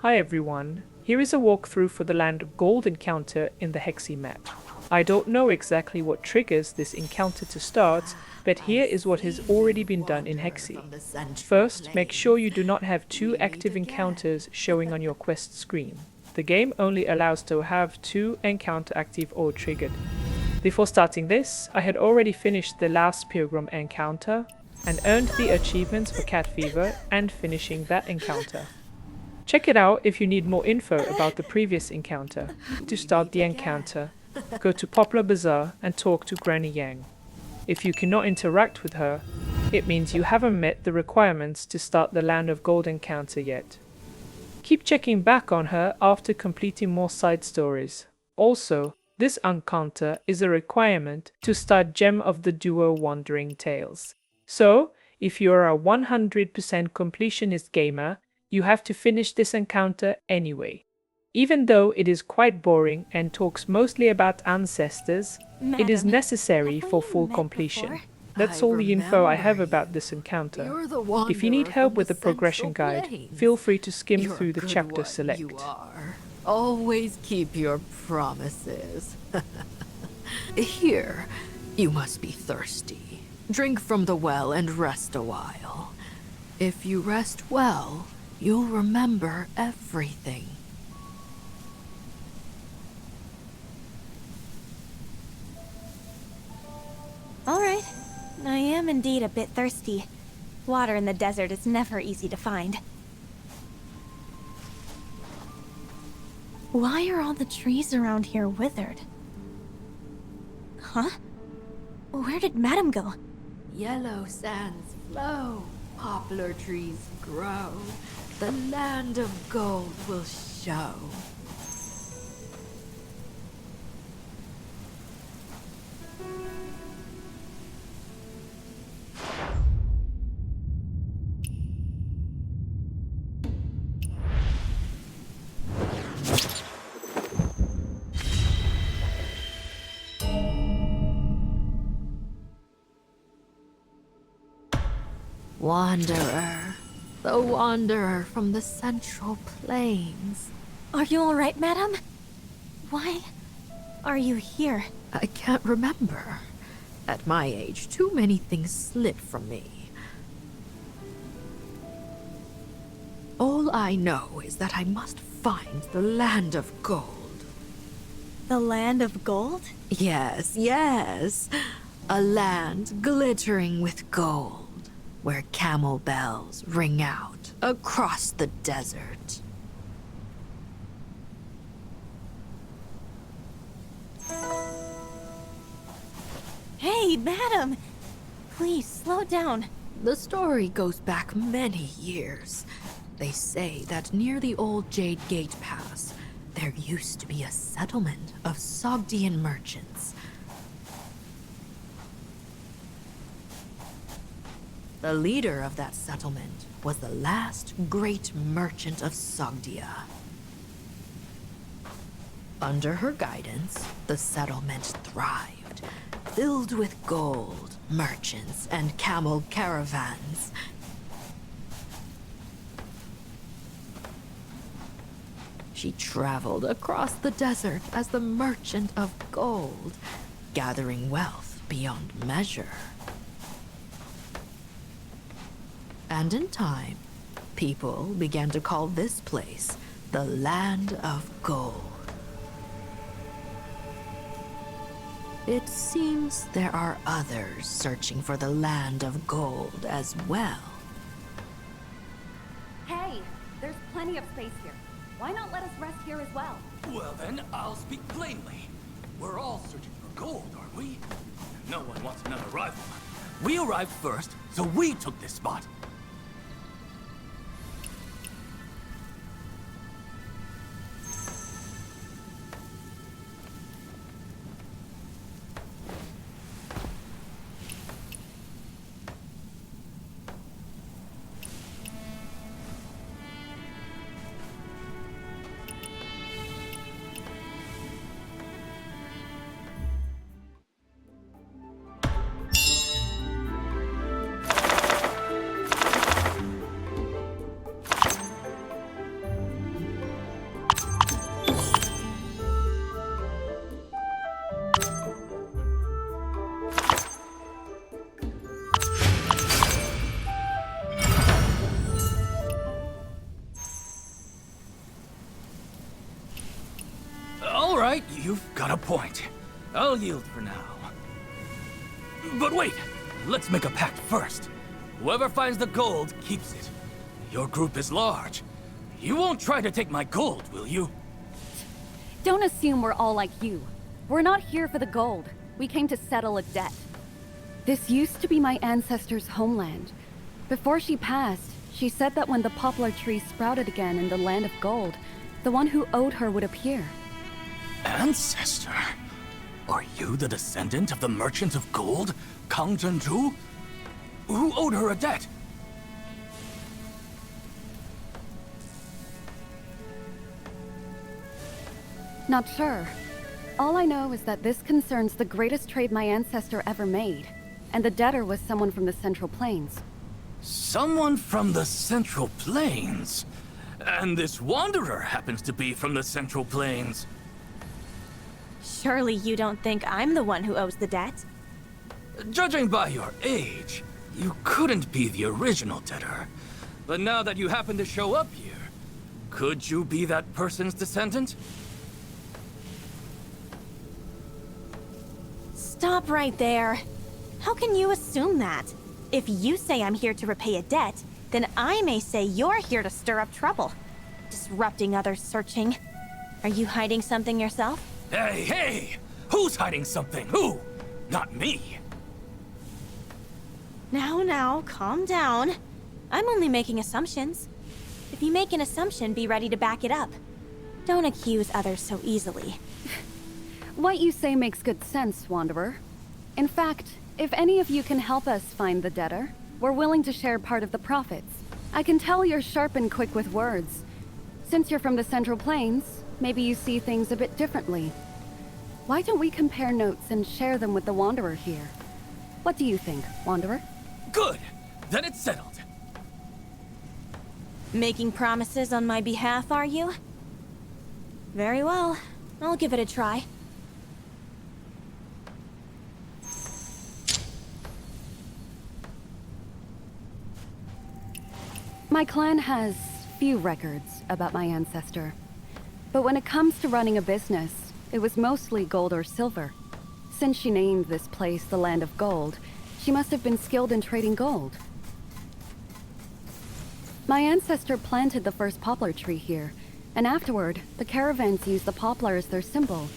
Hi everyone, here is a walkthrough for the Land of Gold encounter in the Hexi map. I don't know exactly what triggers this encounter to start, but here is what has already been done in Hexi. First, make sure you do not have two active encounters showing on your quest screen. The game only allows to have two encounter active or triggered. Before starting this, I had already finished the last Pilgrim encounter and earned the achievements for Cat Fever and finishing that encounter. Check it out if you need more info about the previous encounter. To start the encounter, go to Poplar Bazaar and talk to Granny Yang. If you cannot interact with her, it means you haven't met the requirements to start the Land of Gold encounter yet. Keep checking back on her after completing more side stories. Also, this encounter is a requirement to start Gem of the Duo Wandering Tales. So, if you are a 100% completionist gamer, you have to finish this encounter anyway. Even though it is quite boring and talks mostly about ancestors, it is necessary for full completion. That's all the info I have about this encounter. If you need help with the progression guide, feel free to skim through the chapter select. Always keep your promises. Here, you must be thirsty. Drink from the well and rest a while. If you rest well, you'll remember everything. All right. I am indeed a bit thirsty. Water in the desert is never easy to find. Why are all the trees around here withered? Huh? Where did Madame go? Yellow sands flow, poplar trees grow. The land of gold will show. Wanderer, the wanderer from the Central Plains. Are you all right, Madame? Why are you here? I can't remember. At my age, too many things slip from me. All I know is that I must find the Land of Gold. The Land of Gold? Yes, yes. A land glittering with gold, where camel bells ring out across the desert. Hey, Madame! Please, slow down. The story goes back many years. They say that near the old Jade Gate Pass, there used to be a settlement of Sogdian merchants. The leader of that settlement was the last great merchant of Sogdia. Under her guidance, the settlement thrived, filled with gold, merchants, and camel caravans. She traveled across the desert as the merchant of gold, gathering wealth beyond measure. And in time, people began to call this place the Land of Gold. It seems there are others searching for the Land of Gold as well. Hey, there's plenty of space here. Why not let us rest here as well? Well then, I'll speak plainly. We're all searching for gold, aren't we? No one wants another rival. We arrived first, so we took this spot. All right, you've got a point. I'll yield for now. But wait, let's make a pact first. Whoever finds the gold keeps it. Your group is large. You won't try to take my gold, will you? Don't assume we're all like you. We're not here for the gold. We came to settle a debt. This used to be my ancestor's homeland. Before she passed, she said that when the poplar tree sprouted again in the land of gold, the one who owed her would appear. Ancestor? Are you the descendant of the merchant of gold, Kang? Who owed her a debt? Not sure. All I know is that this concerns the greatest trade my ancestor ever made, and the debtor was someone from the Central Plains. Someone from the Central Plains? And this wanderer happens to be from the Central Plains. Surely you don't think I'm the one who owes the debt? Judging by your age, you couldn't be the original debtor. But now that you happen to show up here, could you be that person's descendant? Stop right there. How can you assume that? If you say I'm here to repay a debt, then I may say you're here to stir up trouble. Disrupting others' searching. Are you hiding something yourself? Hey, hey! Who's hiding something? Who? Not me. Now, calm down. I'm only making assumptions. If you make an assumption, be ready to back it up. Don't accuse others so easily. What you say makes good sense, Wanderer. In fact, if any of you can help us find the debtor, we're willing to share part of the profits. I can tell you're sharp and quick with words. Since you're from the Central Plains, maybe you see things a bit differently. Why don't we compare notes and share them with the Wanderer here? What do you think, Wanderer? Good! Then it's settled. Making promises on my behalf, are you? Very well. I'll give it a try. My clan has few records about my ancestor. But when it comes to running a business, it was mostly gold or silver. Since she named this place the Land of Gold, she must have been skilled in trading gold. My ancestor planted the first poplar tree here, and afterward, the caravans used the poplar as their symbol.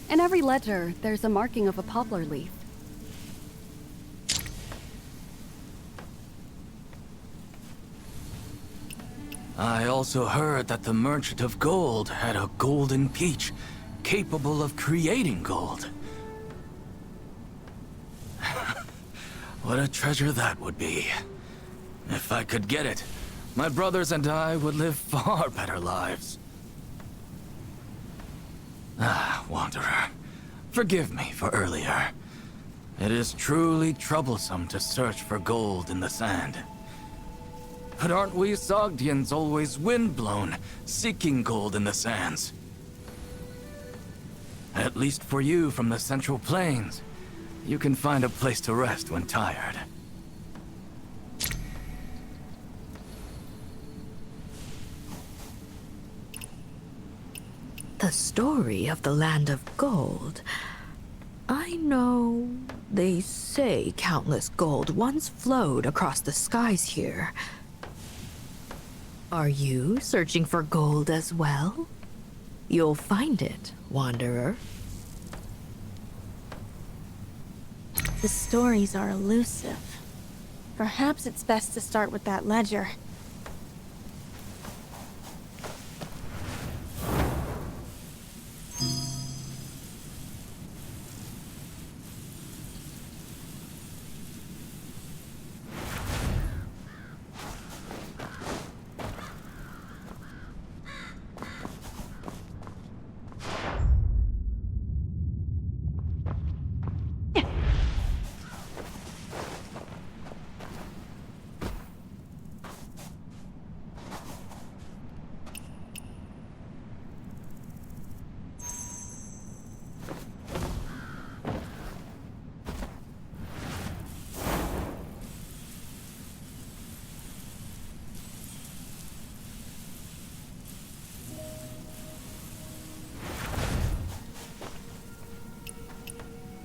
In every ledger, there's a marking of a poplar leaf. I also heard that the merchant of gold had a golden peach capable of creating gold. What a treasure that would be. If I could get it, my brothers and I would live far better lives. Ah, Wanderer. Forgive me for earlier. It is truly troublesome to search for gold in the sand. But aren't we Sogdians always windblown, seeking gold in the sands? At least for you from the Central Plains, you can find a place to rest when tired. The story of the Land of Gold. I know they say countless gold once flowed across the skies here. Are you searching for gold as well? You'll find it, Wanderer. The stories are elusive. Perhaps it's best to start with that ledger.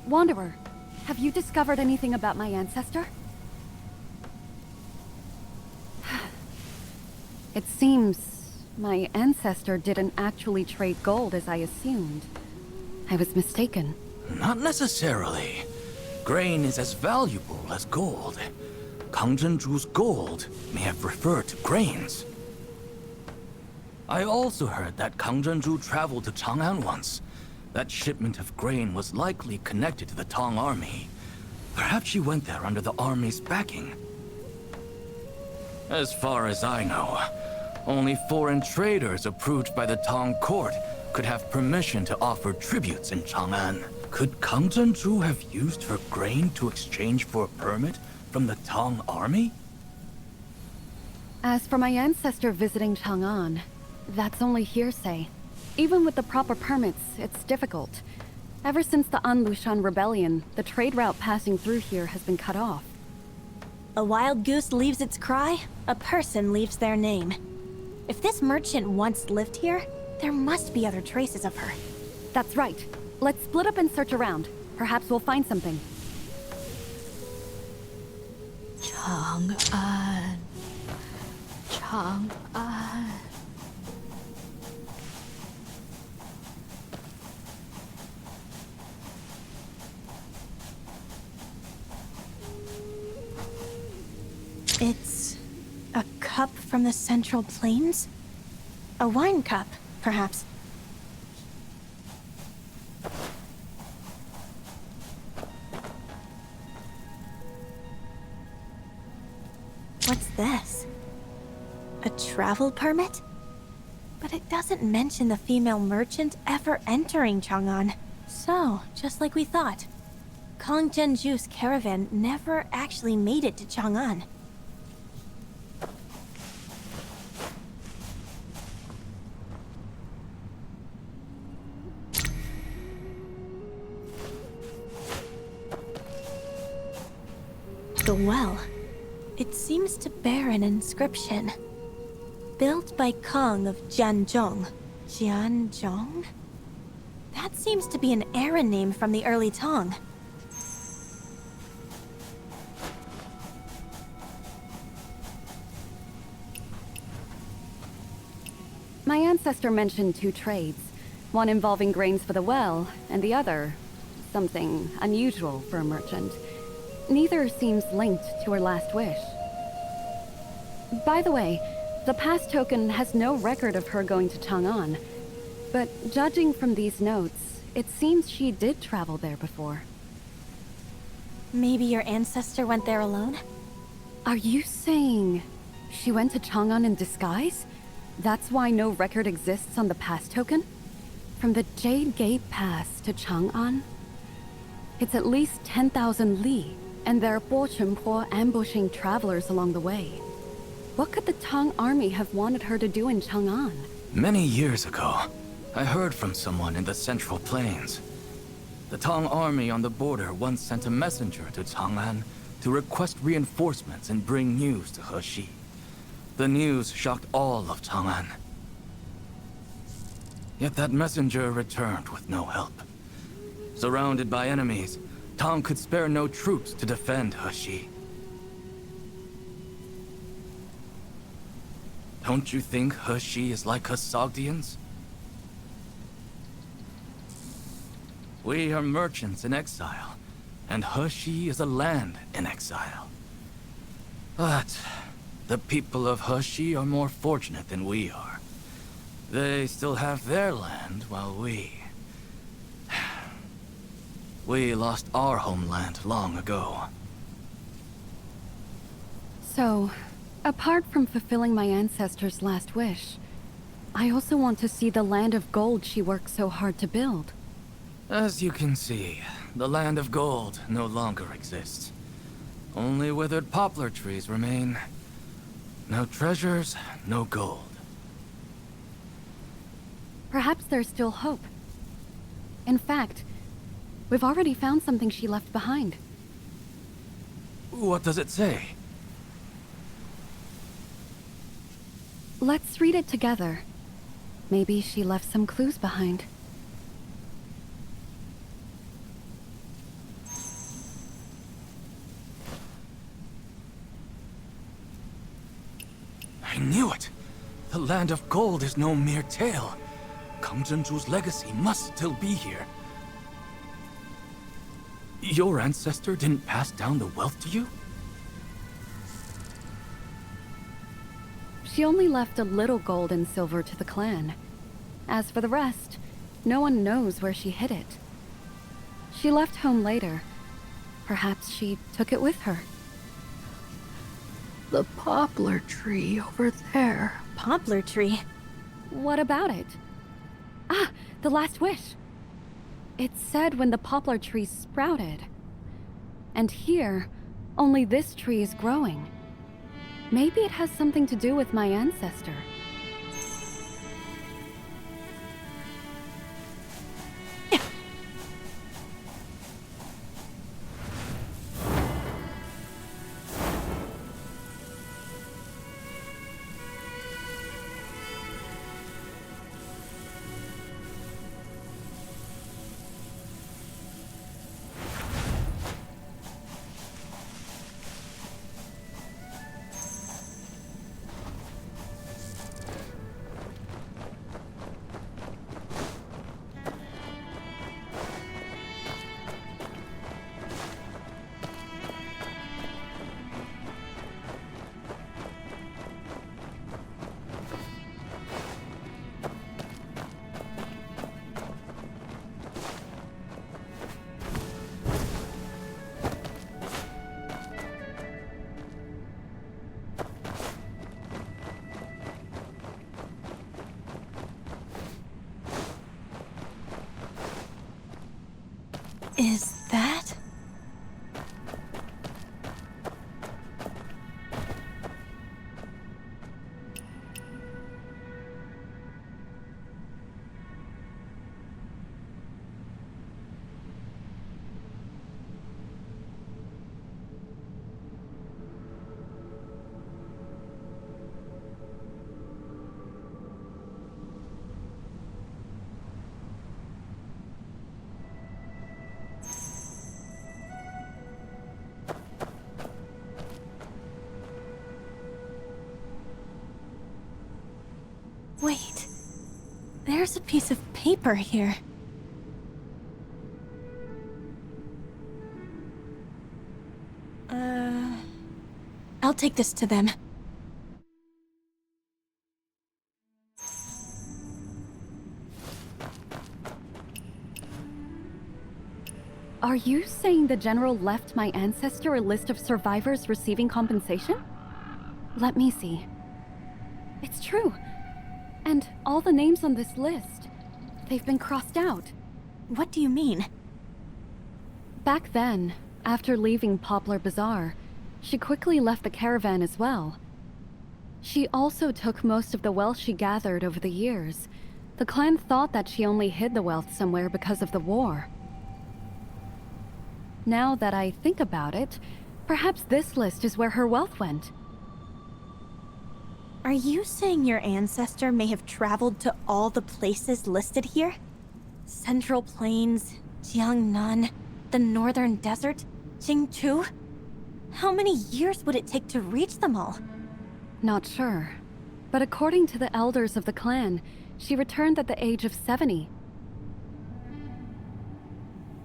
Wanderer, have you discovered anything about my ancestor? It seems my ancestor didn't actually trade gold as I assumed. I was mistaken. Not necessarily. Grain is as valuable as gold. Kang Zhenju's gold may have referred to grains. I also heard that Kang Zhenju traveled to Chang'an once. That shipment of grain was likely connected to the Tang army. Perhaps she went there under the army's backing. As far as I know, only foreign traders approved by the Tang court could have permission to offer tributes in Chang'an. Could Kang Zhenju have used her grain to exchange for a permit from the Tang army? As for my ancestor visiting Chang'an, that's only hearsay. Even with the proper permits, it's difficult. Ever since the An Lushan rebellion, the trade route passing through here has been cut off. A wild goose leaves its cry, a person leaves their name. If this merchant once lived here, there must be other traces of her. That's right. Let's split up and search around. Perhaps we'll find something. Chang'an. Chang'an. It's a cup from the Central Plains? A wine cup, perhaps. What's this? A travel permit? But it doesn't mention the female merchant ever entering Chang'an. So, just like we thought, Kang Zhenju's caravan never actually made it to Chang'an. The well. It seems to bear an inscription. Built by Kang of Jianzhong. Jianzhong? That seems to be an era name from the early Tang. My ancestor mentioned two trades. One involving grains for the well, and the other, something unusual for a merchant. Neither seems linked to her last wish. By the way, the pass token has no record of her going to Chang'an. But judging from these notes, it seems she did travel there before. Maybe your ancestor went there alone? Are you saying she went to Chang'an in disguise? That's why no record exists on the pass token? From the Jade Gate Pass to Chang'an? It's at least 10,000 li, and there are Po ambushing travelers along the way. What could the Tang army have wanted her to do in Chang'an? Many years ago, I heard from someone in the Central Plains. The Tang army on the border once sent a messenger to Chang'an to request reinforcements and bring news to Hexi. The news shocked all of Chang'an. Yet that messenger returned with no help. Surrounded by enemies, Tang could spare no troops to defend Hexi. Don't you think Hexi is like us Sogdians? We are merchants in exile, and Hexi is a land in exile. But the people of Hexi are more fortunate than we are. They still have their land, while we lost our homeland long ago. So, apart from fulfilling my ancestor's last wish, I also want to see the land of gold she worked so hard to build. As you can see, the land of gold no longer exists. Only withered poplar trees remain. No treasures, no gold. Perhaps there's still hope. In fact, we've already found something she left behind. What does it say? Let's read it together. Maybe she left some clues behind. land of gold is no mere tale. Kang Zhenju's legacy must still be here. Your ancestor didn't pass down the wealth to you? She only left a little gold and silver to the clan. As for the rest, no one knows where she hid it. She left home later. Perhaps she took it with her. The poplar tree over there. Poplar tree? What about it? Ah, the last wish. It said when the poplar tree sprouted. And here, only this tree is growing. Maybe it has something to do with my ancestor. Is that? Wait, there's a piece of paper here. I'll take this to them. Are you saying the general left my ancestor a list of survivors receiving compensation? Let me see. It's true. And all the names on this list, they've been crossed out. What do you mean? Back then, after leaving Poplar Bazaar, she quickly left the caravan as well. She also took most of the wealth she gathered over the years. The clan thought that she only hid the wealth somewhere because of the war. Now that I think about it, perhaps this list is where her wealth went. Are you saying your ancestor may have traveled to all the places listed here? Central Plains, Jiangnan, the Northern Desert, Jingtu? How many years would it take to reach them all? Not sure. But according to the elders of the clan, she returned at the age of 70.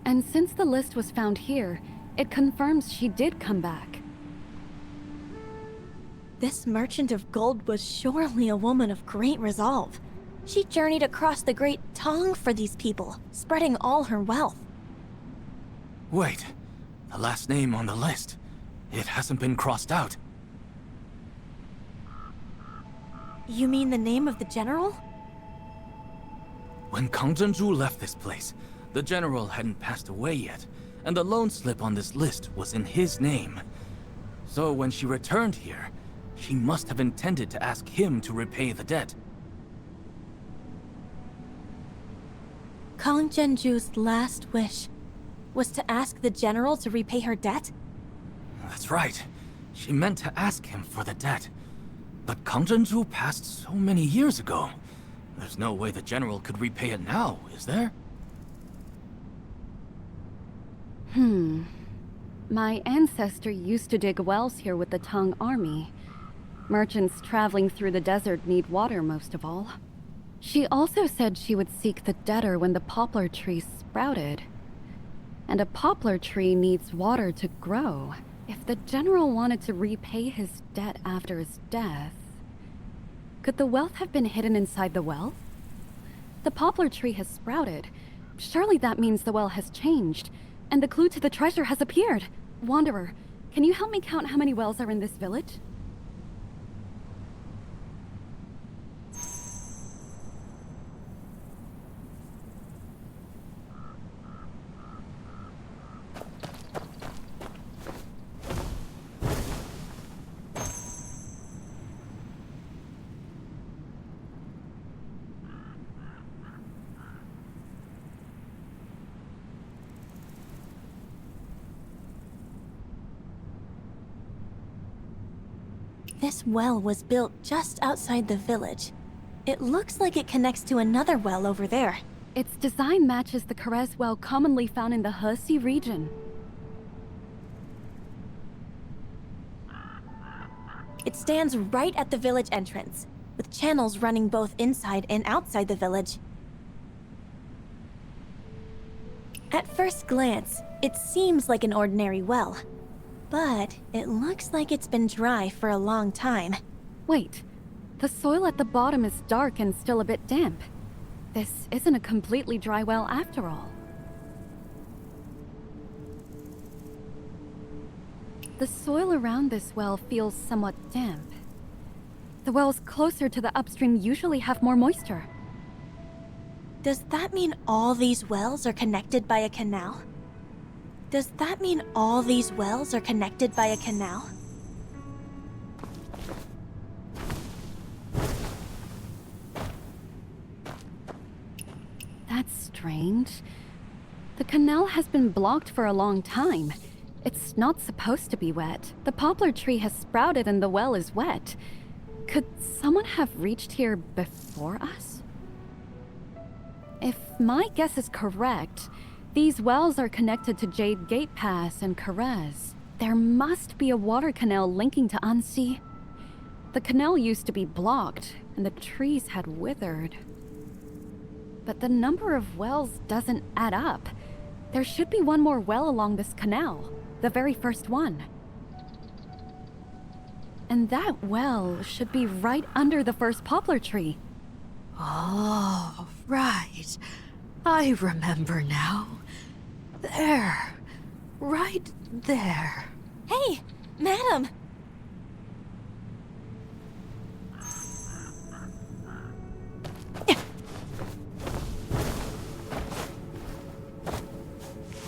And since the list was found here, it confirms she did come back. This merchant of gold was surely a woman of great resolve. She journeyed across the Great Tong for these people, spreading all her wealth. Wait, the last name on the list. It hasn't been crossed out. You mean the name of the general? When Kang Zhenju left this place, the general hadn't passed away yet, and the loan slip on this list was in his name. So when she returned here, she must have intended to ask him to repay the debt. Kang Zhenju's last wish was to ask the general to repay her debt? That's right. She meant to ask him for the debt. But Kang Zhenju passed so many years ago. There's no way the general could repay it now, is there? My ancestor used to dig wells here with the Tang army. Merchants traveling through the desert need water most of all. She also said she would seek the debtor when the poplar tree sprouted. And a poplar tree needs water to grow. If the general wanted to repay his debt after his death, could the wealth have been hidden inside the well? The poplar tree has sprouted. Surely that means the well has changed, and the clue to the treasure has appeared. Wanderer, can you help me count how many wells are in this village? This well was built just outside the village. It looks like it connects to another well over there. Its design matches the Karez well commonly found in the Hexi region. It stands right at the village entrance, with channels running both inside and outside the village. At first glance, it seems like an ordinary well. But it looks like it's been dry for a long time. Wait, the soil at the bottom is dark and still a bit damp. This isn't a completely dry well after all. The soil around this well feels somewhat damp. The wells closer to the upstream usually have more moisture. Does that mean all these wells are connected by a canal? Does that mean all these wells are connected by a canal? That's strange. The canal has been blocked for a long time. It's not supposed to be wet. The poplar tree has sprouted and the well is wet. Could someone have reached here before us? If my guess is correct, these wells are connected to Jade Gate Pass and Karez. There must be a water canal linking to Ansi. The canal used to be blocked, and the trees had withered. But the number of wells doesn't add up. There should be one more well along this canal, the very first one. And that well should be right under the first poplar tree. Oh, right. I remember now. There. Right there. Hey, madam!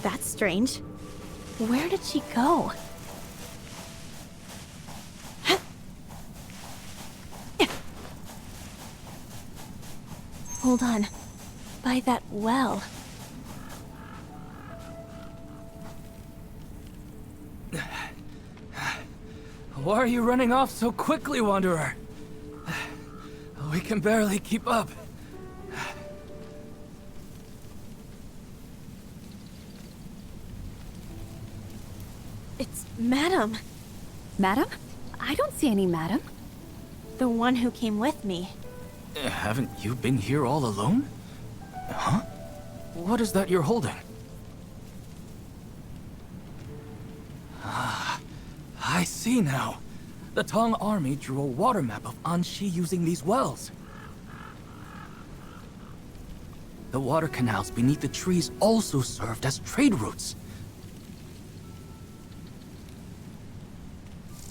That's strange. Where did she go? Hold on. By that well. Why are you running off so quickly, Wanderer? We can barely keep up. It's Madam. Madam? I don't see any madam. The one who came with me. Haven't you been here all alone? Huh? What is that you're holding? Ah, I see now. The Tang army drew a water map of Anxi using these wells. The water canals beneath the trees also served as trade routes.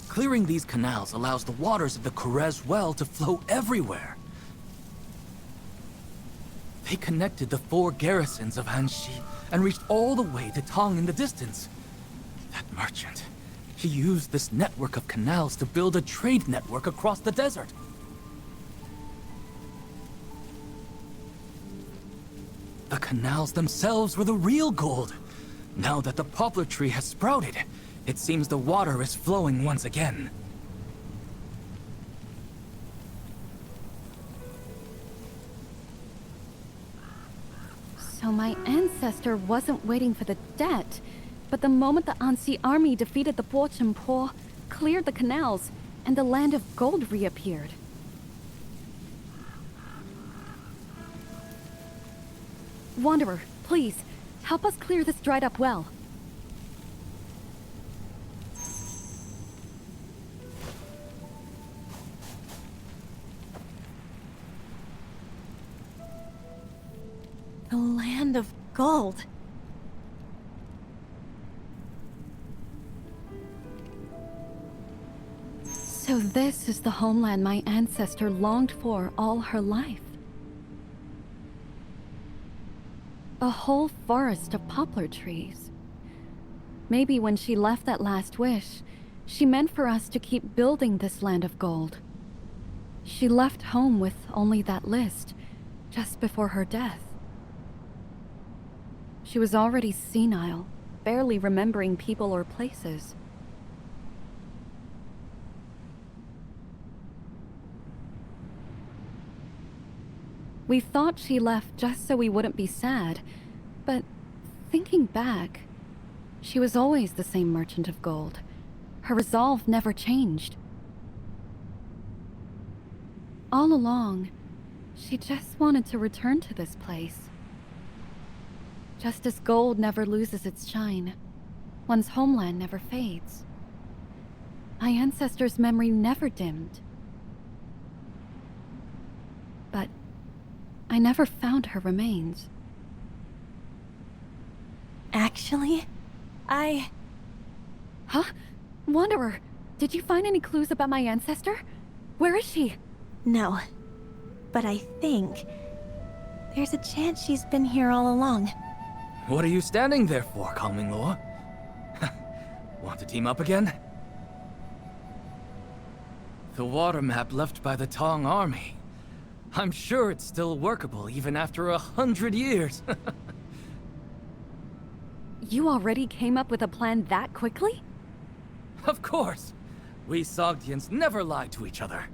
Clearing these canals allows the waters of the Karez well to flow everywhere. They connected the 4 garrisons of Anxi and reached all the way to Tang in the distance. That merchant, he used this network of canals to build a trade network across the desert. The canals themselves were the real gold. Now that the poplar tree has sprouted, it seems the water is flowing once again. So my ancestor wasn't waiting for the debt, but the moment the Ansi army defeated the Po, cleared the canals, and the land of gold reappeared. Wanderer, please, help us clear this dried up well. The land of gold. So this is the homeland my ancestor longed for all her life. A whole forest of poplar trees. Maybe when she left that last wish, she meant for us to keep building this land of gold. She left home with only that list, just before her death. She was already senile, barely remembering people or places. We thought she left just so we wouldn't be sad, but thinking back, she was always the same merchant of gold. Her resolve never changed. All along, she just wanted to return to this place. Just as gold never loses its shine, one's homeland never fades. My ancestors' memory never dimmed. But I never found her remains. Actually, Huh? Wanderer, did you find any clues about my ancestor? Where is she? No. But I think there's a chance she's been here all along. What are you standing there for, Kang Mingluo? Want to team up again? The water map left by the Tong army. I'm sure it's still workable even after 100 years. You already came up with a plan that quickly? Of course. We Sogdians never lie to each other.